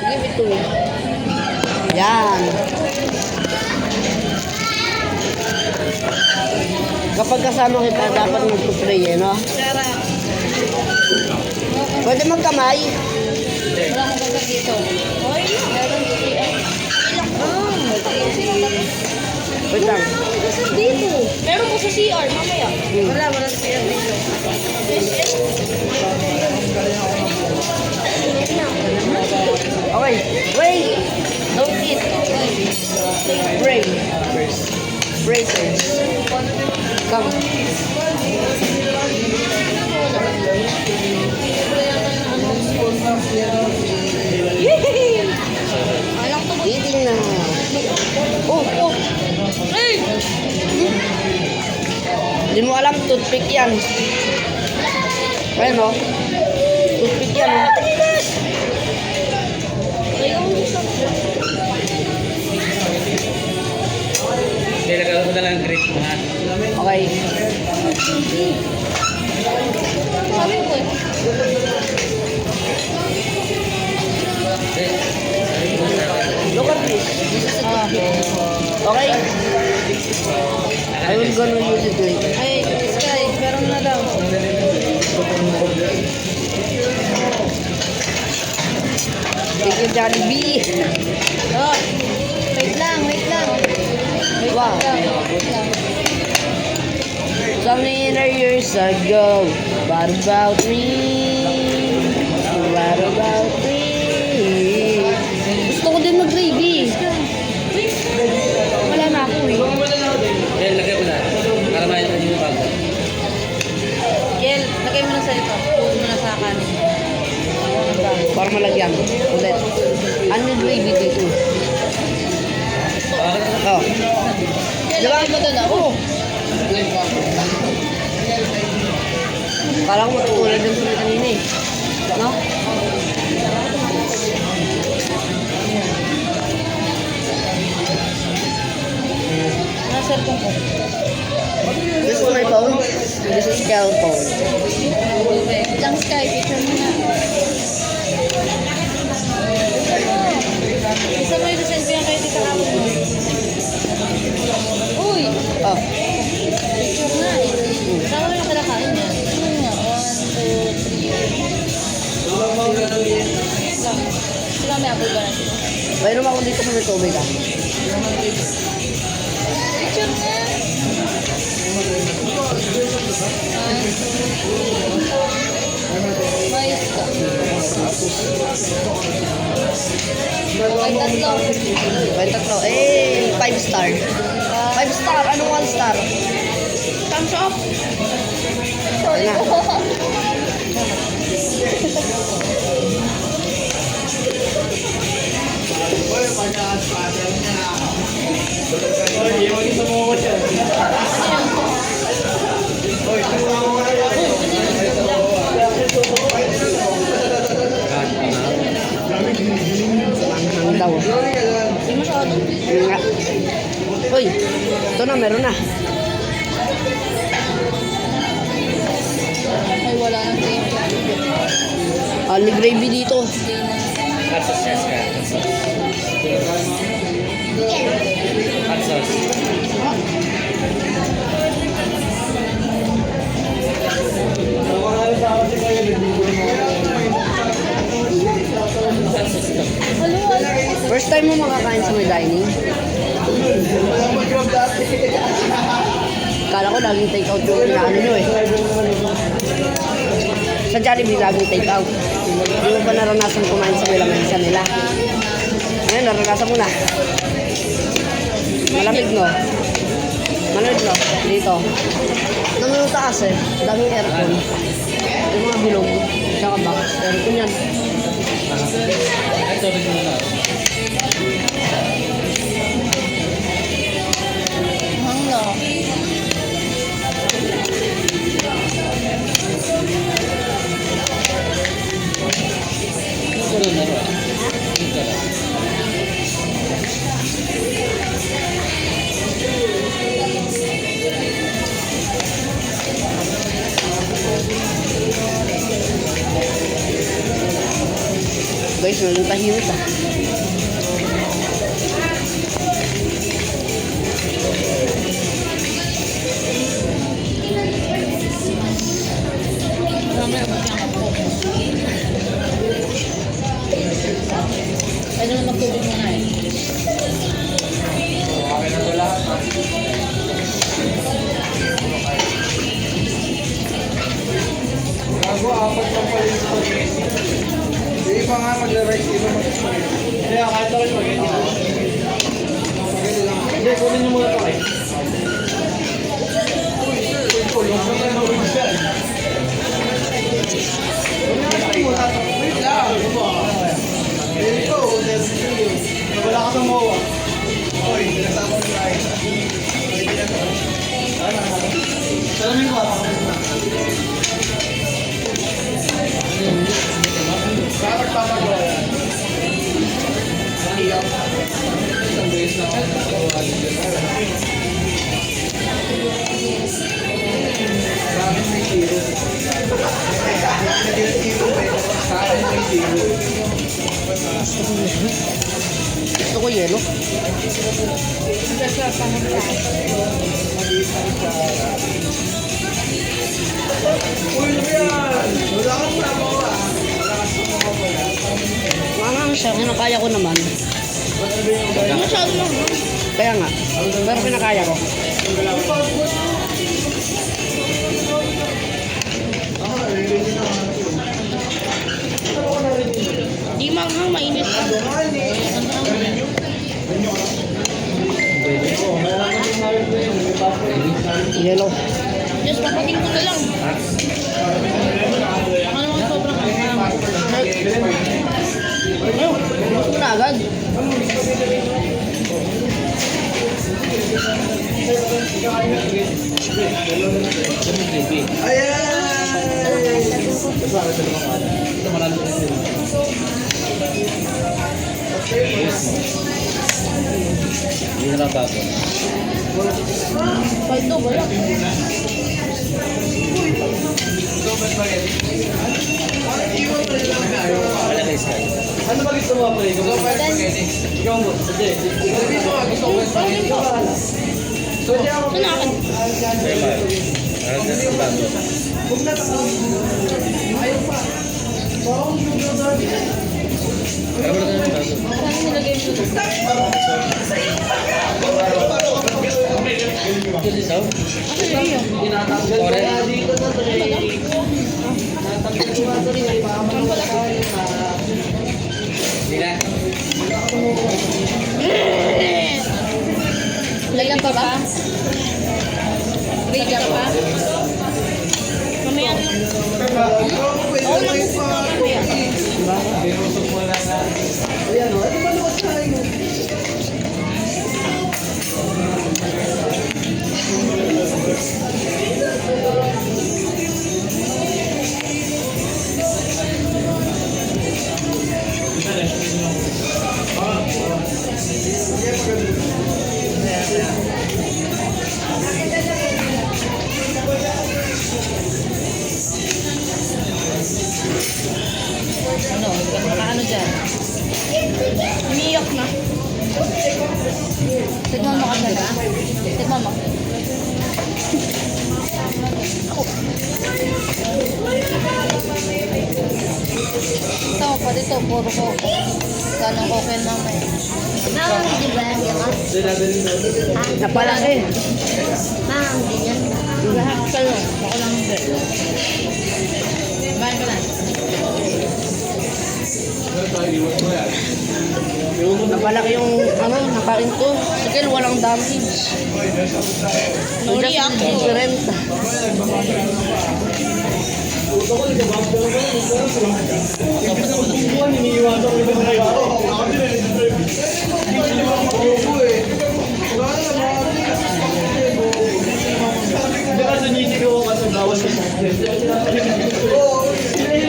Give it to me. Yan. Kapag kasama kita, dapat mag-pray, eh, no? Pwede magkamay. Wala akong gagawin dito. Oy, meron dito. Wait lang. Dito. Meron po sa CR, mamaya. Wala sa CR dito. Okay. Wait. Don't eat. Pray. Praisers. Come. Alam ko Eating na. Oh. Hey! Hindi mo alam, toothpick yan. Ayan o. Toothpick yan o. Nilagay ko na lang grip mo ha. Okay. Sabi ko eh. Look at this. Okay. I will gonna use it later. Ay, Sky, meron na daw. Thank you, Jollibee. Oh, wait lang. Wow. Wait lang. So many years ago, what about me? What about me? Gusto ko din mag-gravy. Wala na ako eh. Then, lagay mo na. Para mahin na yung bago. Kel, lagay mo na sa ito. Huwag mo na sa akin. Para malagyan. Ulit. Ano yung gravy dito? Oh. Diba? Lagay mo doon ako. Parang matulad din sa kanina eh. No? Cellphone ko. This is my phone. This is Kel phone. Lang Sky, picture mo na. Isa mo yung selfie ang kayo dito kapag mo. Uy! Oh. Picture na eh. Saan mo yung kalakain niya? Ano nga? 1, 2, 3. Sila may apple ba natin? Mayroon ako dito sa may tubig ah. Picture na! 1, 2, 3. Mais ka. Okay, tatlo. May tatlo. Eh, 5 star. 5 star. Ano 1 star? Thumbs up! Sorry na. Ang daw. Hindi masyado. Nga. Uy, ito na, meron na. Ay, wala nang tempo. Ali gravy dito. Hot sauce yes ka. Hot sauce. First time mo makakain sa may dining? Kala ko laging take out yung inaano nyo eh. Sa Jollibee laging take out. Hindi mo ba naranasan kumain sa may lamesa nila? Ngayon, naranasan mo na. Malamig no? Malamig no? Dito. Nang yung taas eh. Daming aircon. Yung mga bilog. Tsaka box. Aircon yan. Ito, rin mo na. Hangla. Ito na ba? Ito na. Guys, Smell ng tahimik ah. Mamaya mag-iang ako. Pwede mo magtubig mo na eh. Okay na ito lahat. Gago, apat lang pala yung spaghetti. Yung iba nga mag-rice, iba mag-spaghetti. Hindi, kahit ako spaghetti. Spaghetti lang. Hindi, kunin niyo muna ito eh. Wait lang. There you go, there's you. Wala ka sa MOA. Oy, pinasama mo na ito. Salamin ko. Saan magpapagawa yan? Isang beses na ako. Sa akin may zero. Sa akin may zero. Gusto ko yelo. Nagkasya pa ng Uy, ano yan? Wala kang samawa. Wala kang samawa pala. Maangang siya, kinakaya ko naman. Masyado lang. Kaya nga, pero kinakaya ko. Di manghang, mainit pa. Yelo. Just papating ko na lang. Baka naman sobrang anghang. Ayun, gusto ko na agad. Ayan! Ito marami na yun. Hindi na lang bago. Paldo, wala. Wala na isa. Ano ba gusto mo ako eh? Gusto mo spaghetti? Ikaw mo. Hindi. Gusto ko spaghetti. Ito na akin. Parang ganun bago. Pero wala na bago. Saan nilagay mo? Kasi saw? Ano yun? Ore? Hindi na. Lagyan pa ba? Lagyan pa? Mamaya. Oo, nagusip na mamaya. Ayan o, ano ba naman tayo? Ano? Ano dyan? Umiyak na. Tignan mo ka na. Tignan mo. Ito pa dito, puro ko. Ganong okay naman. Mahang di ba yan ka? Napalaki. Mahang di yan. Lahat kayo. Ako lang hindi. Bayan ka na. Napalaki yung nakain ko. Sige, walang damage. No reaction. Different.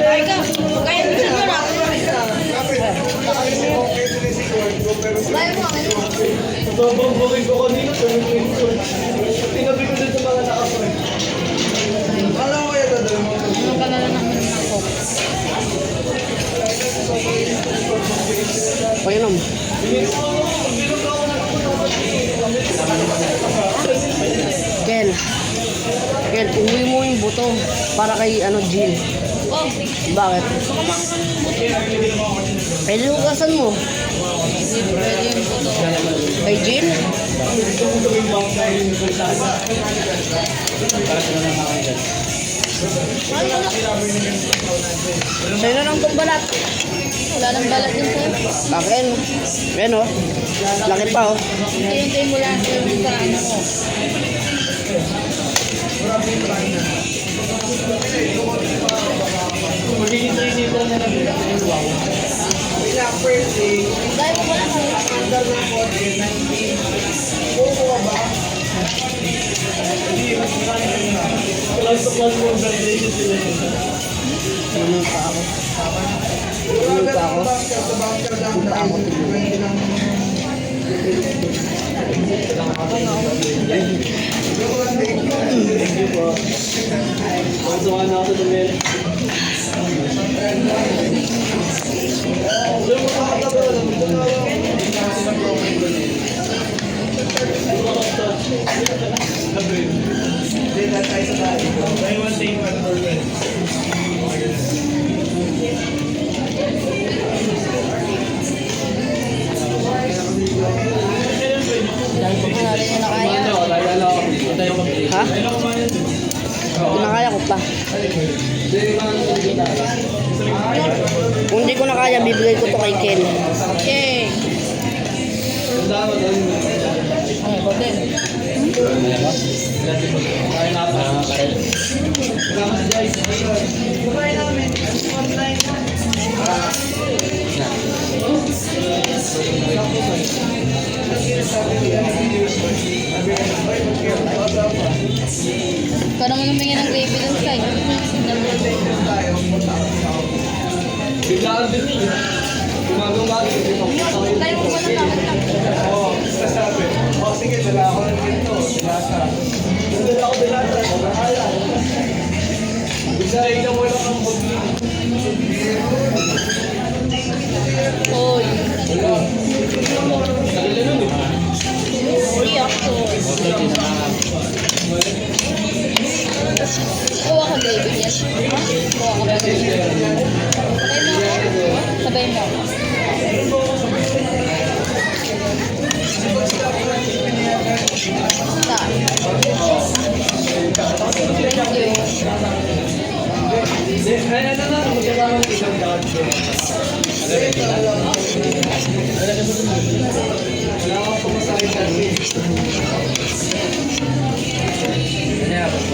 Ay ka. Kaya mo siguro. Bayan mo ako. Babangbukin ko kanina, tinabi ko din sa mga nakapoy. Alam ko kaya dadala mo. Ano ka na lang naman ako? Pag-inom. Kel. Kel, uwi mo yung buto para kay Jill. Oh, Bakit? Pwede hugasan mo. pwede yung buto. Kay Jill? Sa'yo na lang itong balat. Wala nang balat din sa'yo. Akin. Ayan o. Laki pa o. Hintayin mo lang yung sa ano ko. Magiging 3 seater na lang. Bilang first day, Dahil mo wala ka. under na po, 19. Kukuha ba? Hindi, mas marami na. Class to class conversation sila yun. Ano pa ako? Ano pa ako? Punta ako tignan. Pagsuhan na ako sa dumil. Wala rin yung nakaya. Ha? Kinakaya ko pa. Kung hindi ko na kaya, bibigay ko to kay Ken. Okay. Ano ba din? Para mo naman yan ang gravy dun side. Biglaan din niya. Gumagawa din ito. Tayo mo ba lang lang? Oo, sasabi. O sige, dala ako ng ganito. Dilata. Kung dala ako dilata, bahala. Bisa ikaw mo lang ang bugli. Oy. Dali nun eh. Uy, ako. Kuha ka gravy yan. Kuha ka ba gravy? Sabay mo ako. Sabay mo ako. Saan? Thank you. Ay, ano na, magkasama ng isang daan. Wala akong pumasakit kasi.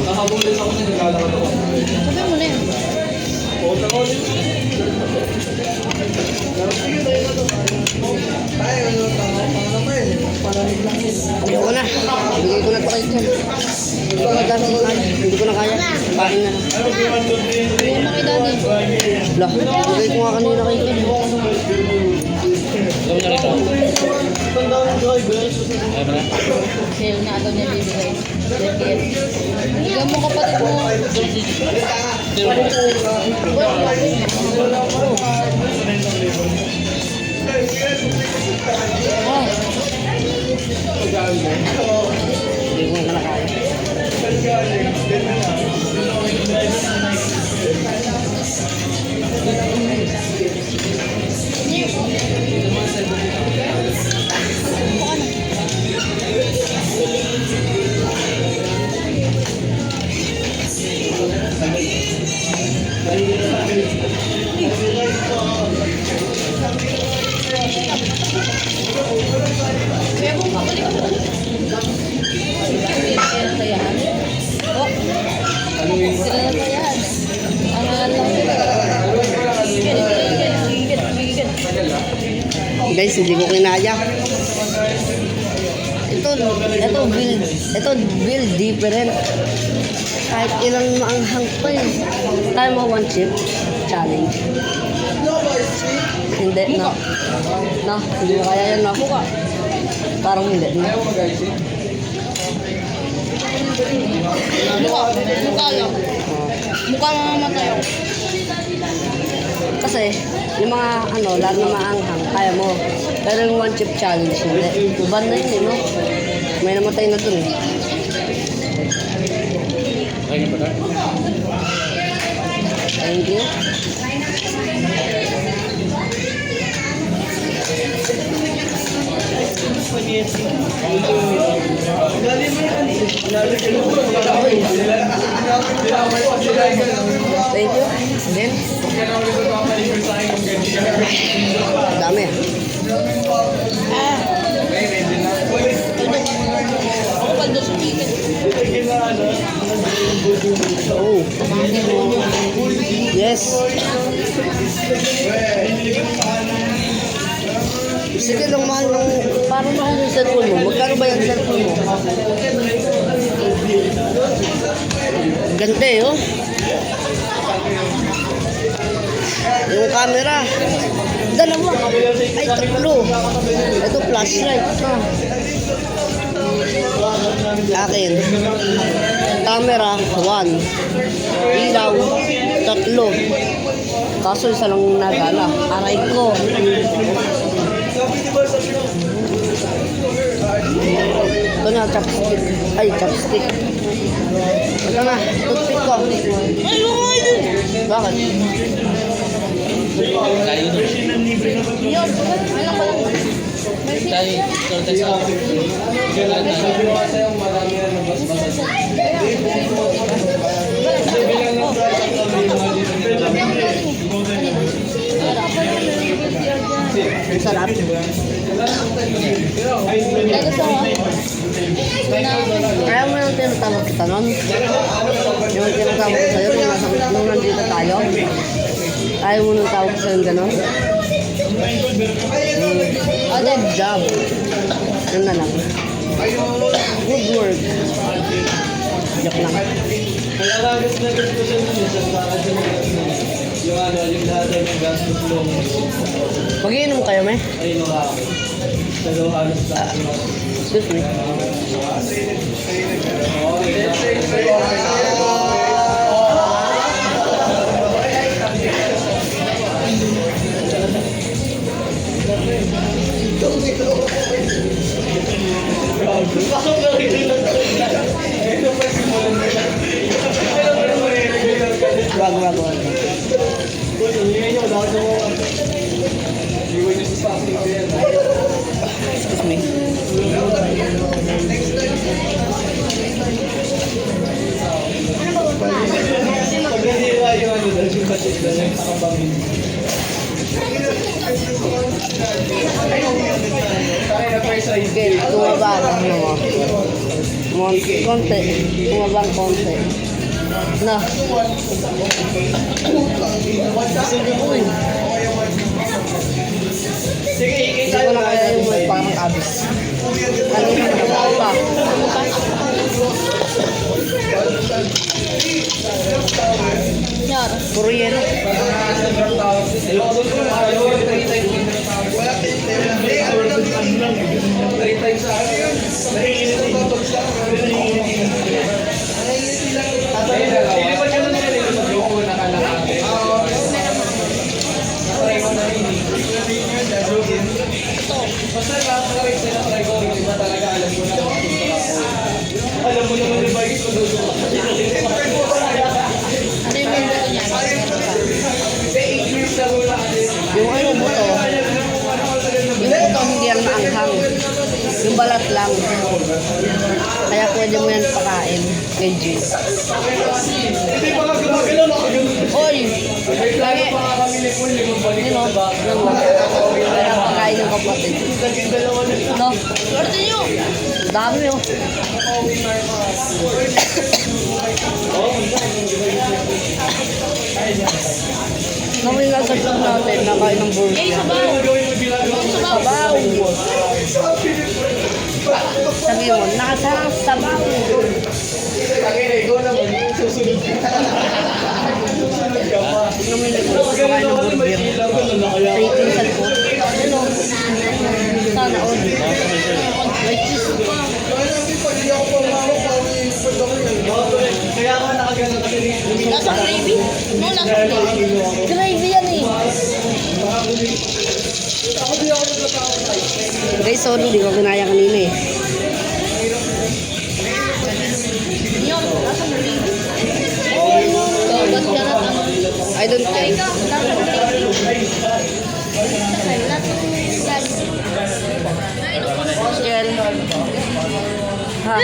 Nakabulis ako na naglalakad ako. Sabay mo na yun. Puta ko ulit. Sige, tayo na to. Tayo, ano, tama naman. Palamig lang yun. Ayoko na. Bigay ko na to kay Ken. Hindi ko na kaya. Kain na lang. Kuha mo kay daddy. Lah, bigay ko nga kanina kay Ken. Tanda ng driver. Sale na daw niya bibigay. Bigyan mo kapatid mo. Oh, Hindi ko na kaya. kaya mo kapatid mo. Sila na tayahan. Oh, sila na tayahan. Ang lang sila. Gigit. Guys, hindi ko kinaya. Ito build different. Kahit ilang maanghang pa yun. Tayo mo one chip challenge. Hindi, no. No, hindi mo kaya yan, no. Parang hindi, no. Mukha lang. Mukha mamamatay ako. Kasi, Yung mga ano, lahat na maanghang, kaya mo. Pero yung one chip challenge, hindi. Ban na yun eh, no? May namatay na dun eh. Okay na ba tayo? Thank you. Thank you. Again. Dami. Ako pa doon sa chicken. Oh. Yes. Sige lang, mahal ng... Parang mahal yung cellphone mo. Magkano ba yung cellphone mo? Ganda eh, oh. Yung camera. Dalawa. Ay, tatlo. Ito, flashlight. Akin. Camera, 1. Ilaw, 3. Kaso isa lang nagala. Aray ko. Ito na, chopstick. Ay, chopstick. Ito na, toothpick ko. Bakit? Layo na. Yun, ano ko lang. Tayo, ikaw tayo sa akin. Sabi ko kasi yung marami na nabasbasan. Bilang ng project kami, mga dito. Ang sarap. Lalo sa Kaya mo yung tinatawag kita nun? Yung tinatawag ko sa'yo nung nandito tayo? Kaya mo nang tawag sa'yo gano'n? Good job. Yun na lang. Good work. Joke lang. Kaya ragas na gusto siya nun, sa para siya yung ano, yung lahat ng gastos long. Mag-iinom kayo, may? Ayun o ako. Sa daw halos na. Excuse me. Wag. Excuse me. Pag hindi yung ano, dahil yung batik na nakabangin. Okay, tumaba. Ano mo? Konti. Tumabang konti. Na. Uy. Sige, Hindi ko na kaya yung may parang abis. Kanina na pa. Yar. Puro yelo. Basta nakakarit sila try ko, iba talaga alam mo na. Alam mo naman yung bagay ko doon. Ano yung minuto niya? Yung ano buto, yung buto hindi yan maanghang. Yung balat lang. Kaya pwede mo yan pakain kay G. Hindi pa nga gumagalaw ako yun. Oy! Lagi. Pa nga kami ni Paul, balik Yun o. Yan o. Kaya pakain ng kapatid. No? Swerte nyo! Dami o. Namin lang sa club natin, nakain ng Yay, burger. sabaw! Sabaw! Sabi mo, nakasarang sabaw. Tangin na, ikaw naman, susunod ka. Susunod ka pa. Namin lang nakain ng burger. Rating sa po. Ano? Sana all. May cheese pa. Kaya ako nakagano kasi Lasa gravy? No, lasa gravy. Gravy yan eh. Guys, sorry, di ko ginaya kanina eh. Yun, nasa mo rin. So, ba't yan at ano? I don't care. Ikaw, nasa mo rin. Shell. Ha?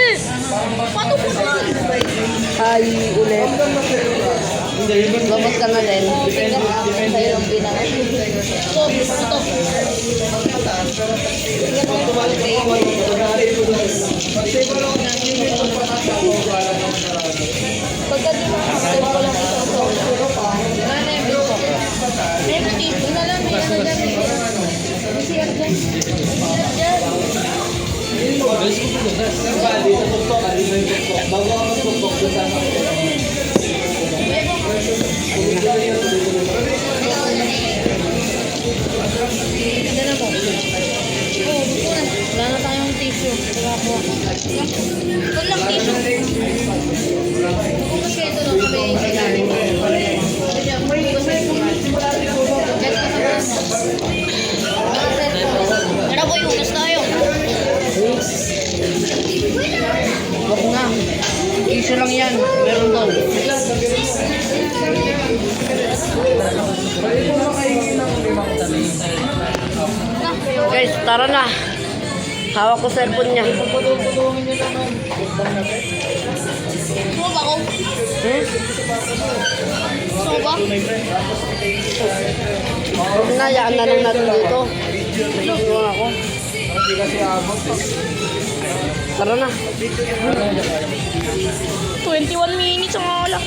Paano po naman? Hi, ulit. Labas ka na din. Tingnan ako sa'yo ang pinaka. So, ito. Pagka di mo ako ko lang ito sa ulo. Wala na yung biso. May dito na lang. May ano dyan. May siyar dyan. Dyan. Bali, sa tuktok, ali na yung tuktok. Bago ako tuktok, kasama ko. Ganda na po. Oo, gusto na. Wala na tayong tissue. Wala po. Ito lang tissue. Kung kasi ito lang kami. Tara po, iugas tayo. Huwag na. Issue lang yan. Meron doon. Guys, tara na. Hawak ko cellphone niya. Gusto mo ba ako? Gusto mo ba? Huwag na, yaan na lang natin dito. Gusto ako. Tara na. 21 minutes ang wala.